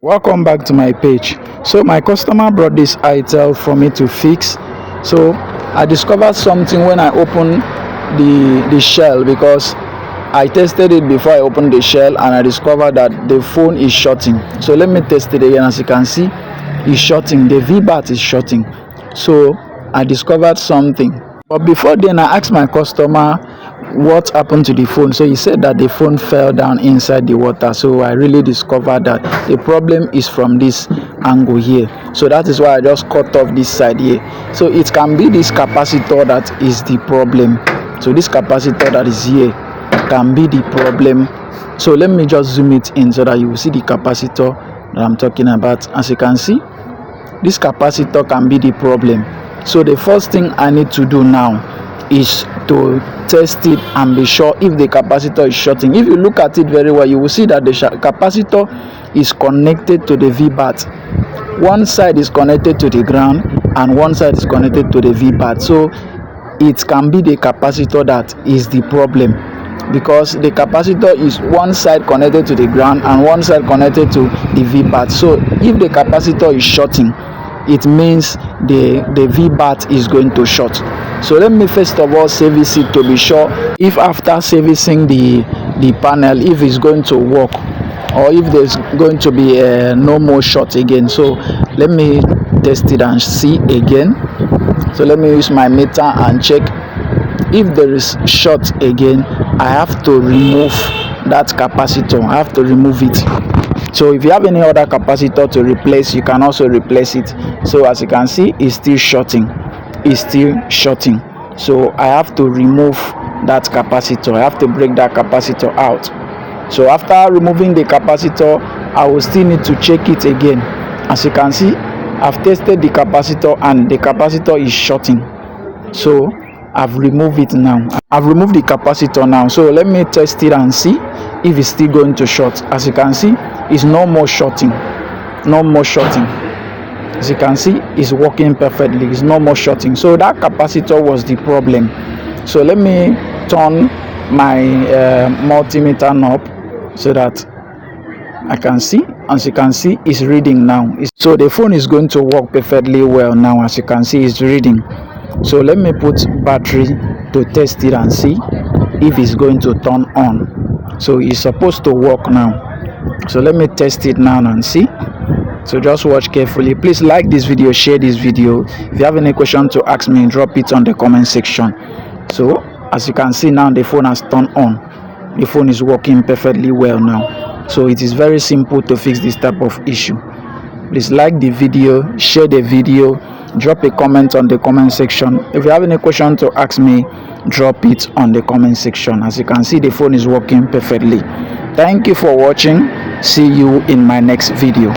Welcome back to my page. So my customer brought this itel for me to fix. So I discovered something when I opened the shell, because I tested it before I opened the shell, and I discovered that the phone is shorting. So let me test it again. As you can see, it's shorting. The VBAT is shorting. So I discovered something. But before then, I asked my customer what happened to the phone. So he said that the phone fell down inside the water. So I really discovered that the problem is from this angle here. So that is why I just cut off this side here. So it can be this capacitor that is the problem. So this capacitor that is here can be the problem. So let me just zoom it in so that you will see the capacitor that I'm talking about. As you can see, this capacitor can be the problem. So the first thing I need to do now is to test it and be sure if the capacitor is shorting. If you look at it very well, you will see that the capacitor is connected to the VBAT. One side is connected to the ground and one side is connected to the VBAT. So it can be the capacitor that is the problem, because the capacitor is one side connected to the ground and one side connected to the VBAT. So if the capacitor is shorting, it means the VBAT is going to short. So let me first of all service it to be sure if after servicing the panel, if it's going to work, or if there's going to be no more short again. So let me test it and see again. So let me use my meter and check. If there is short again, I have to remove that capacitor. I have to remove it. So if you have any other capacitor to replace, you can also replace it. So as you can see, it's still shorting. It's still shorting. So I have to remove that capacitor. I have to break that capacitor out. So after removing the capacitor, I will still need to check it again. As you can see, I've tested the capacitor and the capacitor is shorting. So I've removed it now. I've removed the capacitor now. So let me test it and see if it's still going to short. As you can see, it's no more shorting. No more shorting. As you can see, it's working perfectly. It's no more shorting. So that capacitor was the problem. So let me turn my multimeter knob so that I can see. As you can see, it's reading now. So the phone is going to work perfectly well now. As you can see, it's reading. So let me put battery to test it and see if it's going to turn on. So it's supposed to work now. So let me test it now and see. So just watch carefully. Please like this video, share this video. If you have any question to ask me, drop it on the comment section. So as you can see now, the phone has turned on. The phone is working perfectly well now. So it is very simple to fix this type of issue. Please like the video, share the video, drop a comment on the comment section. If you have any question to ask me, drop it on the comment section. As you can see, the phone is working perfectly. Thank you for watching. See you in my next video.